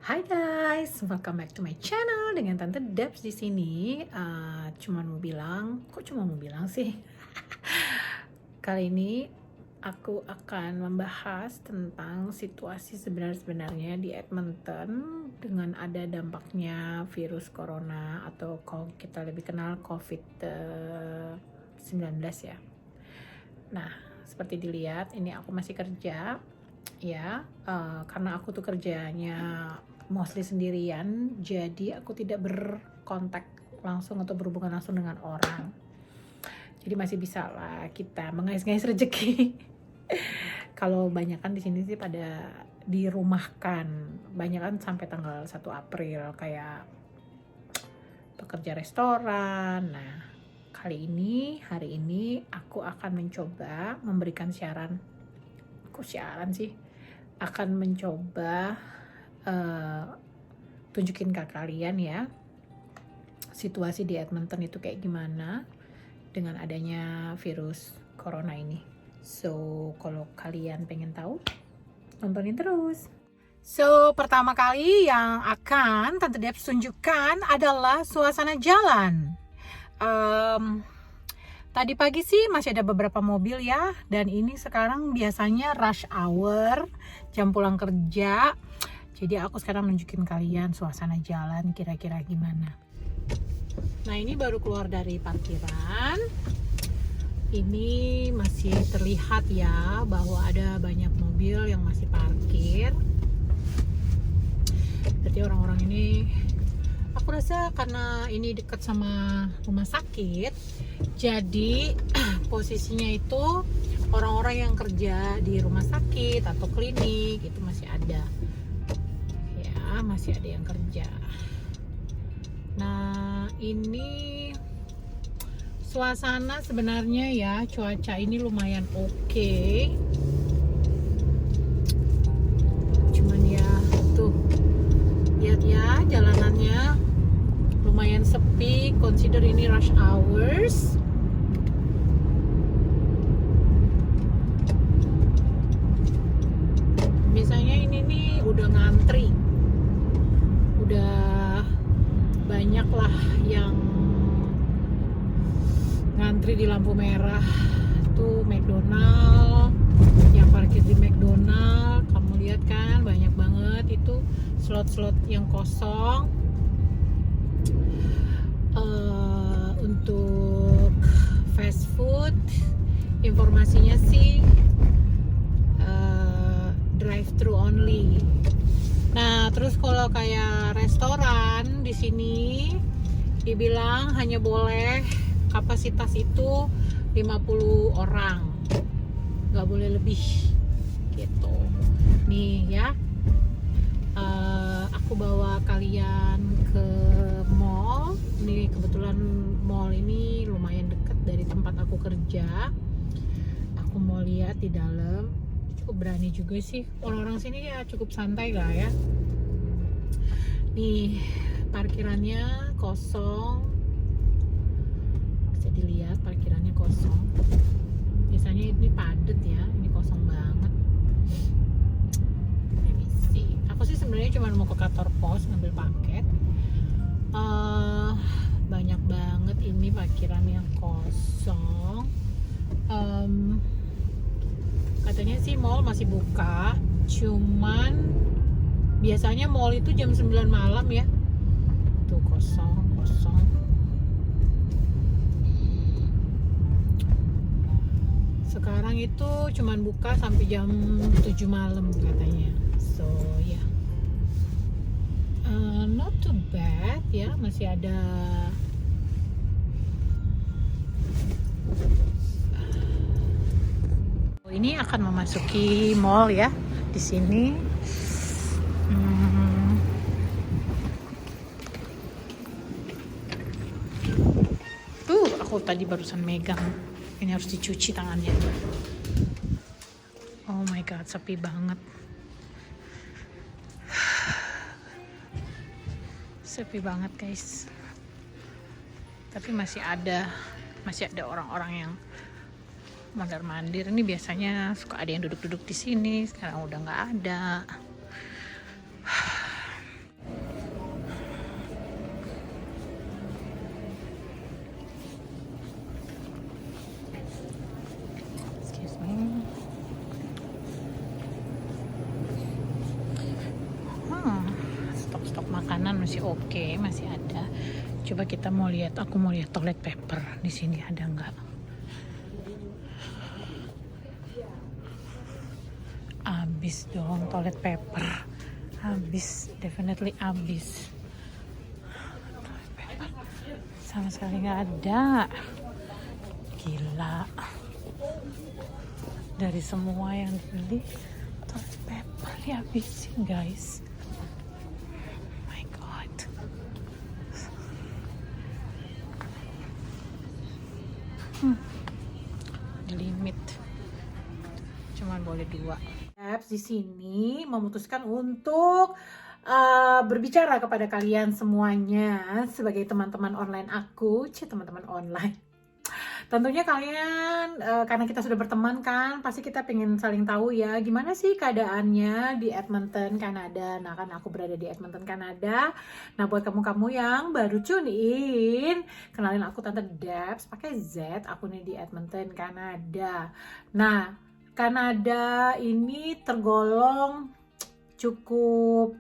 Hai guys, welcome back to my channel dengan Tante Debs di sini. Cuma mau bilang sih. Kali ini aku akan membahas tentang situasi sebenarnya di Edmonton dengan ada dampaknya virus corona atau kalau kita lebih kenal COVID-19 ya. Nah, seperti dilihat ini aku masih kerja ya, karena aku tuh kerjanya mostly sendirian, jadi aku tidak berkontak langsung atau berhubungan langsung dengan orang. Jadi masih bisa lah kita mengais-ngais rezeki. Kalau banyak kan di sini sih pada dirumahkan, banyak kan sampai tanggal 1 April kayak pekerja restoran. Nah, hari ini aku akan mencoba memberikan akan mencoba tunjukin ke kalian ya situasi di Edmonton itu kayak gimana dengan adanya virus corona ini. So kalau kalian pengen tahu, nontonin terus. So pertama kali yang akan Tante Debs tunjukkan adalah suasana jalan. Tadi pagi sih masih ada beberapa mobil ya, dan ini sekarang biasanya rush hour, jam pulang kerja. Jadi aku sekarang nunjukin kalian suasana jalan kira-kira gimana. Nah, ini baru keluar dari parkiran. Ini masih terlihat ya bahwa ada banyak mobil yang masih parkir. Jadi orang-orang ini, aku rasa karena ini dekat sama rumah sakit, jadi posisinya itu orang-orang yang kerja di rumah sakit atau klinik itu masih ada ya, masih ada yang kerja. Nah, ini suasana sebenarnya ya, cuaca ini lumayan oke. Cuman ya tuh, lihat ya jalanannya lumayan sepi, consider ini rush hours. Biasanya ini nih udah ngantri, udah banyak lah yang ngantri di lampu merah tuh. McDonald, yang parkir di McDonald, kamu lihat kan banyak banget itu slot-slot yang kosong. Untuk fast food informasinya sih drive thru only. Nah, terus kalau kayak restoran di sini dibilang hanya boleh kapasitas itu 50 orang, nggak boleh lebih gitu. Nih ya, aku bawa kalian ke mall. Ini kebetulan mall ini lumayan dekat dari tempat aku kerja. Aku mau lihat di dalam. Cukup berani juga sih, orang-orang sini ya cukup santai lah ya. Nih parkirannya kosong, bisa dilihat parkirannya kosong. Biasanya ini padat ya, ini kosong banget. Aku sih sebenarnya cuma mau ke kantor pos ngambil paket. Banyak banget ini parkiran yang kosong. Katanya sih mall masih buka, cuman biasanya mall itu jam 9 malam ya. Tuh kosong. Sekarang itu cuman buka sampai jam 7 malam katanya. So ya, not too bad ya, masih ada. Ini akan memasuki mall ya di sini. Aku tadi barusan megang. Ini harus dicuci tangannya. Oh my god, sepi banget. Sepi banget guys. Tapi masih ada orang-orang yang mondar-mandir. Ini biasanya suka ada yang duduk-duduk di sini, sekarang udah nggak ada. makanan masih oke, masih ada. Coba kita mau lihat, aku mau lihat toilet paper di sini ada nggak? Abis dong toilet paper, abis, definitely abis. Toilet paper sama sekali nggak ada. Gila. Dari semua yang dibeli, toilet paper dihabisin guys. Limit cuman boleh 2. Apps di sini memutuskan untuk berbicara kepada kalian semuanya sebagai teman-teman online aku, teman-teman online. Tentunya kalian karena kita sudah berteman kan, pasti kita pengen saling tahu ya gimana sih keadaannya di Edmonton, Kanada. Nah kan aku berada di Edmonton, Kanada. Nah buat kamu-kamu yang baru tune in, kenalin aku Tante Debs pakai Z, aku nih di Edmonton, Kanada. Nah Kanada ini tergolong cukup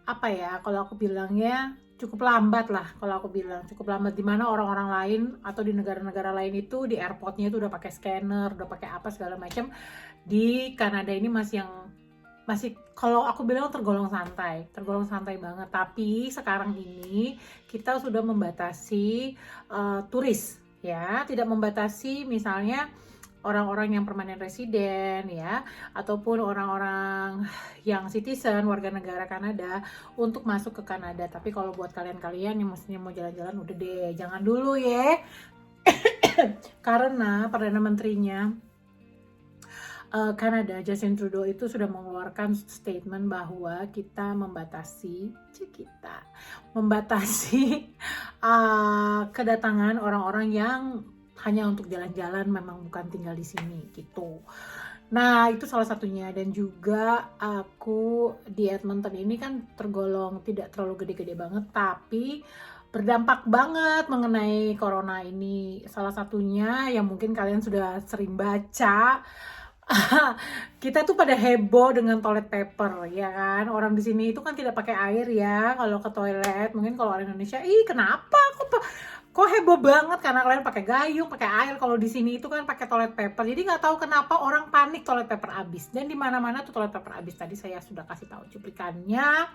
apa ya kalau aku bilangnya, cukup lambat lah kalau aku bilang, cukup lambat, dimana orang-orang lain atau di negara-negara lain itu di airportnya itu udah pakai scanner, udah pakai apa segala macam. Di Kanada ini masih kalau aku bilang tergolong santai banget. Tapi sekarang ini kita sudah membatasi turis ya, tidak membatasi misalnya orang-orang yang permanen residen ya, ataupun orang-orang yang citizen, warga negara Kanada untuk masuk ke Kanada. Tapi kalau buat kalian-kalian yang mestinya mau jalan-jalan, udah deh, jangan dulu ya. Karena Perdana Menterinya Kanada, Justin Trudeau itu sudah mengeluarkan statement bahwa kita membatasi kedatangan orang-orang yang hanya untuk jalan-jalan, memang bukan tinggal di sini gitu. Nah itu salah satunya. Dan juga aku di Edmonton ini kan tergolong tidak terlalu gede-gede banget, tapi berdampak banget mengenai corona ini. Salah satunya yang mungkin kalian sudah sering baca, kita tuh pada heboh dengan toilet paper ya kan. Orang di sini itu kan tidak pakai air ya kalau ke toilet. Mungkin kalau orang Indonesia, kenapa kok heboh banget karena kalian pakai gayung, pakai air. Kalau di sini itu kan pakai toilet paper. Jadi nggak tahu kenapa orang panik toilet paper habis. Dan di mana-mana tuh toilet paper habis. Tadi saya sudah kasih tahu cuplikannya.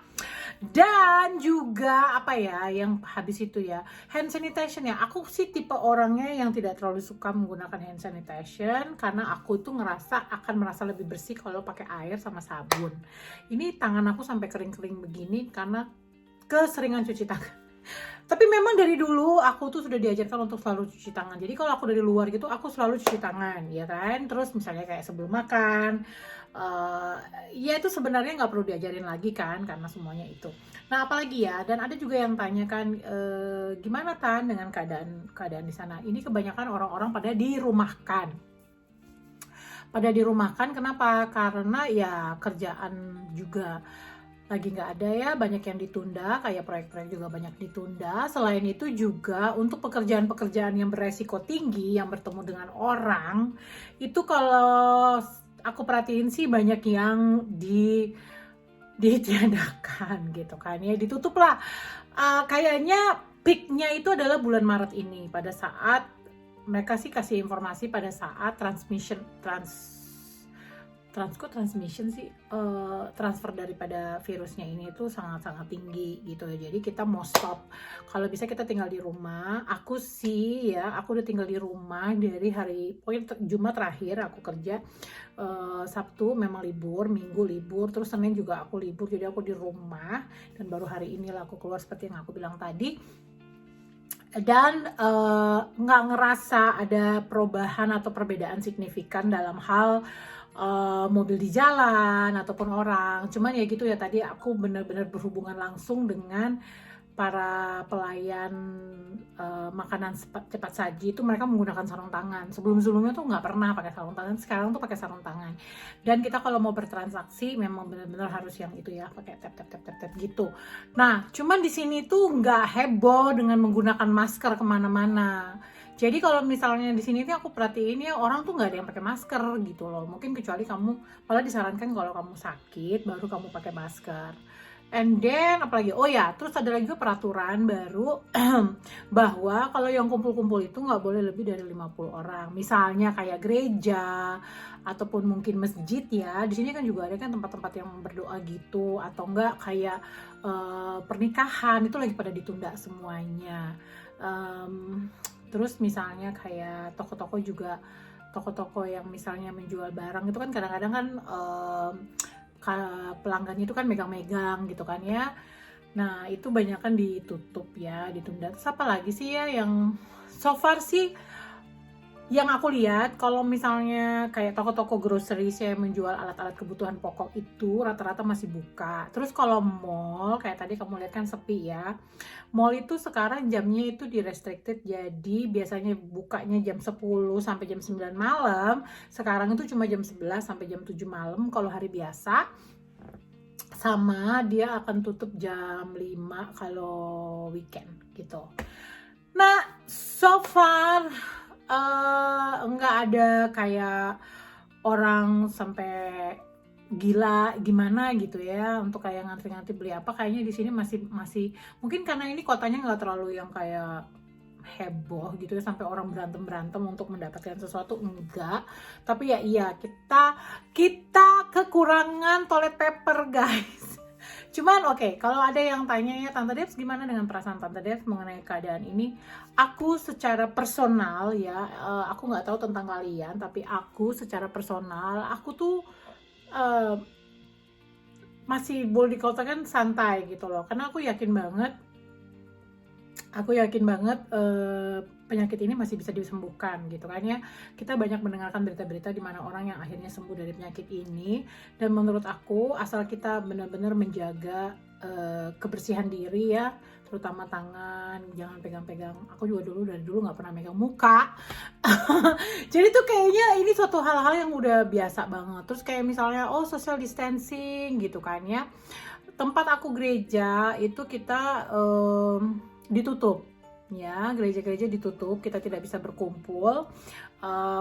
Dan juga apa ya yang habis itu ya, hand sanitation ya. Aku sih tipe orangnya yang tidak terlalu suka menggunakan hand sanitation karena aku tuh akan merasa lebih bersih kalau pakai air sama sabun. Ini tangan aku sampai kering-kering begini karena keseringan cuci tangan. Tapi memang dari dulu aku tuh sudah diajarkan untuk selalu cuci tangan. Jadi kalau aku dari luar gitu, aku selalu cuci tangan, ya kan. Terus misalnya kayak sebelum makan, ya itu sebenarnya nggak perlu diajarin lagi kan, karena semuanya itu. Nah apalagi ya, dan ada juga yang tanyakan, gimana Tan dengan keadaan di sana? Ini kebanyakan orang-orang pada dirumahkan. Kenapa? Karena ya kerjaan juga lagi nggak ada ya, banyak yang ditunda, kayak proyek-proyek juga banyak ditunda. Selain itu juga untuk pekerjaan-pekerjaan yang beresiko tinggi, yang bertemu dengan orang, itu kalau aku perhatiin sih banyak yang ditiadakan gitu kan ya, ditutup lah. Kayaknya peaknya itu adalah bulan Maret ini, pada saat mereka sih kasih informasi pada saat transfer daripada virusnya ini itu sangat-sangat tinggi gitu ya. Jadi kita mau stop, kalau bisa kita tinggal di rumah. Aku udah tinggal di rumah dari hari Jumat terakhir aku kerja. Sabtu memang libur, Minggu libur, terus Senin juga aku libur, jadi aku di rumah. Dan baru hari inilah aku keluar seperti yang aku bilang tadi. Dan nggak ngerasa ada perubahan atau perbedaan signifikan dalam hal mobil di jalan ataupun orang. Cuman ya gitu ya, tadi aku benar-benar berhubungan langsung dengan para pelayan makanan cepat saji itu. Mereka menggunakan sarung tangan. Sebelum-sebelumnya tuh nggak pernah pakai sarung tangan, sekarang tuh pakai sarung tangan. Dan kita kalau mau bertransaksi memang benar-benar harus yang itu ya, pakai tap gitu. Nah cuman di sini tuh nggak heboh dengan menggunakan masker kemana-mana. Jadi kalau misalnya di sini aku perhatiin ya, orang tuh nggak ada yang pakai masker gitu loh. Mungkin kecuali kamu, malah disarankan kalau kamu sakit baru kamu pakai masker. And then apalagi, oh ya, terus ada lagi peraturan baru bahwa kalau yang kumpul-kumpul itu nggak boleh lebih dari 50 orang. Misalnya kayak gereja ataupun mungkin masjid ya. Di sini kan juga ada kan tempat-tempat yang berdoa gitu, atau enggak kayak pernikahan itu lagi pada ditunda semuanya. Terus misalnya kayak toko-toko juga, toko-toko yang misalnya menjual barang itu kan kadang-kadang kan pelanggannya itu kan megang-megang gitu kan ya. Nah itu banyak kan ditutup ya, ditunda. Terus apa lagi sih ya yang so far sih yang aku lihat, kalau misalnya kayak toko-toko grocery yang menjual alat-alat kebutuhan pokok itu rata-rata masih buka. Terus kalau mall, kayak tadi kamu lihat kan sepi ya. Mall itu sekarang jamnya itu di restricted, jadi biasanya bukanya jam 10 sampai jam 9 malam. Sekarang itu cuma jam 11 sampai jam 7 malam kalau hari biasa. Sama dia akan tutup jam 5 kalau weekend gitu. Nah, so far nggak ada kayak orang sampai gila gimana gitu ya untuk kayak ngantri-ngantri beli apa. Kayaknya di sini masih mungkin karena ini kotanya nggak terlalu yang kayak heboh gitu ya sampai orang berantem untuk mendapatkan sesuatu, enggak. Tapi ya iya, kita kekurangan toilet paper guys. Cuman oke, kalau ada yang tanya ya, Tante Debs gimana dengan perasaan Tante Debs mengenai keadaan ini? Aku secara personal ya, aku nggak tahu tentang kalian, tapi aku secara personal, aku tuh masih boleh dikatakan santai gitu loh. Karena aku yakin banget penyakit ini masih bisa disembuhkan gitu kan ya. Kita banyak mendengarkan berita-berita di mana orang yang akhirnya sembuh dari penyakit ini, dan menurut aku asal kita benar-benar menjaga kebersihan diri ya, terutama tangan, jangan pegang-pegang. Aku juga dari dulu nggak pernah megang muka. Jadi tuh kayaknya ini suatu hal-hal yang udah biasa banget. Terus kayak misalnya social distancing gitu kan ya. Tempat aku gereja itu kita ditutup ya, gereja-gereja ditutup, kita tidak bisa berkumpul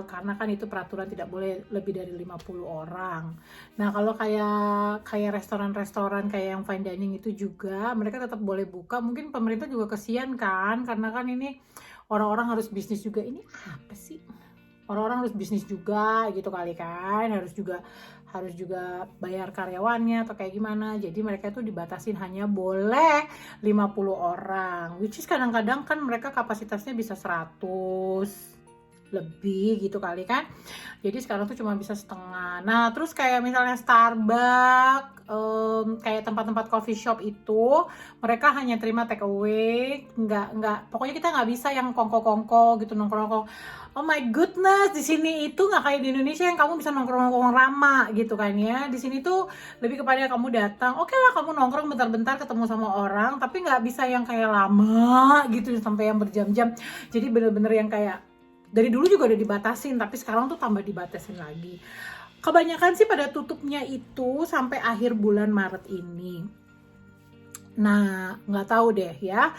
karena kan itu peraturan tidak boleh lebih dari 50 orang. Nah kalau kayak restoran-restoran kayak yang fine dining itu juga mereka tetap boleh buka. Mungkin pemerintah juga kesian kan, karena kan ini orang-orang harus bisnis juga. Ini apa sih, orang-orang harus bisnis juga gitu kali kan, harus juga bayar karyawannya atau kayak gimana. Jadi mereka tuh dibatasin hanya boleh 50 orang, which is kadang-kadang kan mereka kapasitasnya bisa 100 lebih gitu kali kan. Jadi sekarang tuh cuma bisa setengah. Nah terus kayak misalnya Starbucks, kayak tempat-tempat coffee shop itu mereka hanya terima take away, nggak pokoknya kita nggak bisa yang kongko-kongko gitu, nongkrong. Oh my goodness, di sini itu nggak kayak di Indonesia yang kamu bisa nongkrong-nongkrong ramah gitu kan ya. Di sini tuh lebih kepada kamu datang, oke lah kamu nongkrong bentar-bentar ketemu sama orang, tapi nggak bisa yang kayak lama gitu sampai yang berjam-jam. Jadi bener-bener yang kayak dari dulu juga udah dibatasin, tapi sekarang tuh tambah dibatasin lagi. Kebanyakan sih pada tutupnya itu sampai akhir bulan Maret ini. Nah, nggak tahu deh ya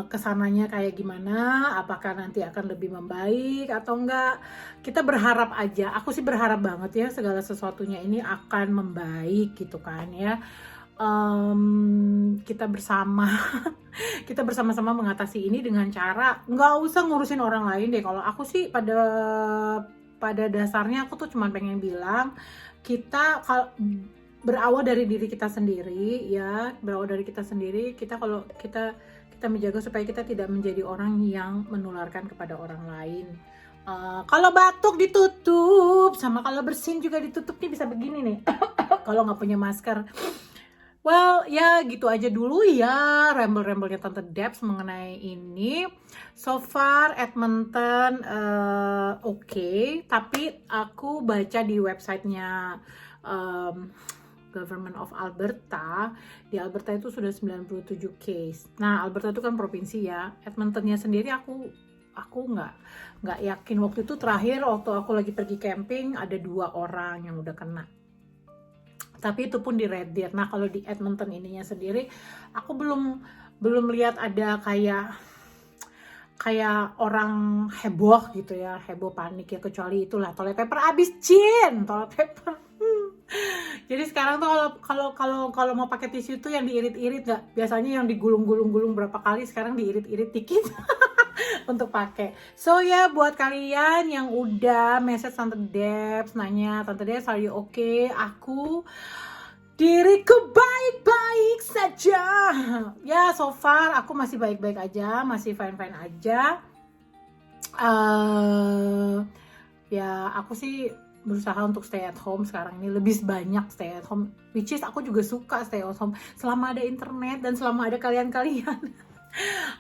kesananya kayak gimana, apakah nanti akan lebih membaik atau enggak. Kita berharap aja, aku sih berharap banget ya segala sesuatunya ini akan membaik gitu kan ya. Kita bersama-sama mengatasi ini dengan cara nggak usah ngurusin orang lain deh. Kalau aku sih pada dasarnya aku tuh cuma pengen bilang kita berawal dari diri kita sendiri ya, kita kalau kita menjaga supaya kita tidak menjadi orang yang menularkan kepada orang lain. Kalau batuk ditutup, sama kalau bersin juga ditutup nih, bisa begini nih. Kalau nggak punya masker. Well, ya gitu aja dulu ya ramble-ramblenya Tante Debs mengenai ini. So far Edmonton oke, tapi aku baca di websitenya Government of Alberta, di Alberta itu sudah 97 case. Nah, Alberta itu kan provinsi ya. Edmontonnya sendiri aku nggak yakin. Waktu itu terakhir waktu aku lagi pergi camping ada 2 orang yang udah kena. Tapi itu pun di Red Deer. Nah kalau di Edmonton ininya sendiri, aku belum lihat ada kayak orang heboh gitu ya, heboh panik ya, kecuali itulah toilet paper abis, toilet paper. Jadi sekarang tuh kalau mau pakai tisu tuh yang diirit-irit nggak? Biasanya yang digulung-gulung berapa kali, sekarang diirit-irit dikit untuk pakai. So ya, buat kalian yang udah message Tante Debs nanya, Tante Debs are you okay? Diriku baik-baik saja. Ya, so far aku masih baik-baik aja, masih fine-fine aja. Ya aku sih berusaha untuk stay at home sekarang ini, lebih banyak stay at home, which is aku juga suka stay at home selama ada internet dan selama ada kalian-kalian.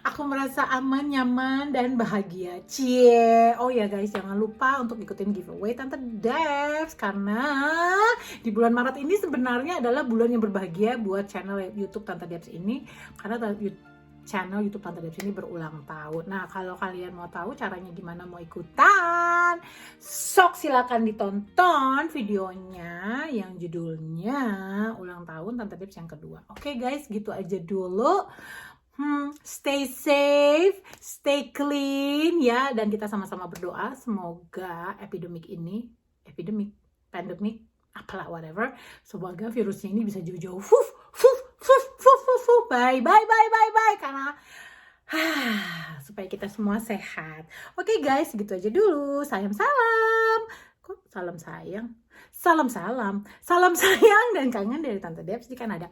Aku merasa aman, nyaman, dan bahagia. Cie. Oh ya guys, jangan lupa untuk ikutin giveaway Tante Debs, karena di bulan Maret ini sebenarnya adalah bulan yang berbahagia buat channel YouTube Tante Debs ini, karena channel YouTube Tante Debs ini berulang tahun. Nah, kalau kalian mau tahu caranya gimana mau ikutan, sok silakan ditonton videonya yang judulnya ulang tahun Tante Debs yang kedua. Oke guys, gitu aja dulu. Stay safe, stay clean ya, dan kita sama-sama berdoa semoga pandemic, apalah whatever, semoga virusnya ini bisa jauh-jauh bye karena supaya kita semua sehat. Oke guys, gitu aja dulu. Salam sayang dan kangen dari Tante Debs di Kanada.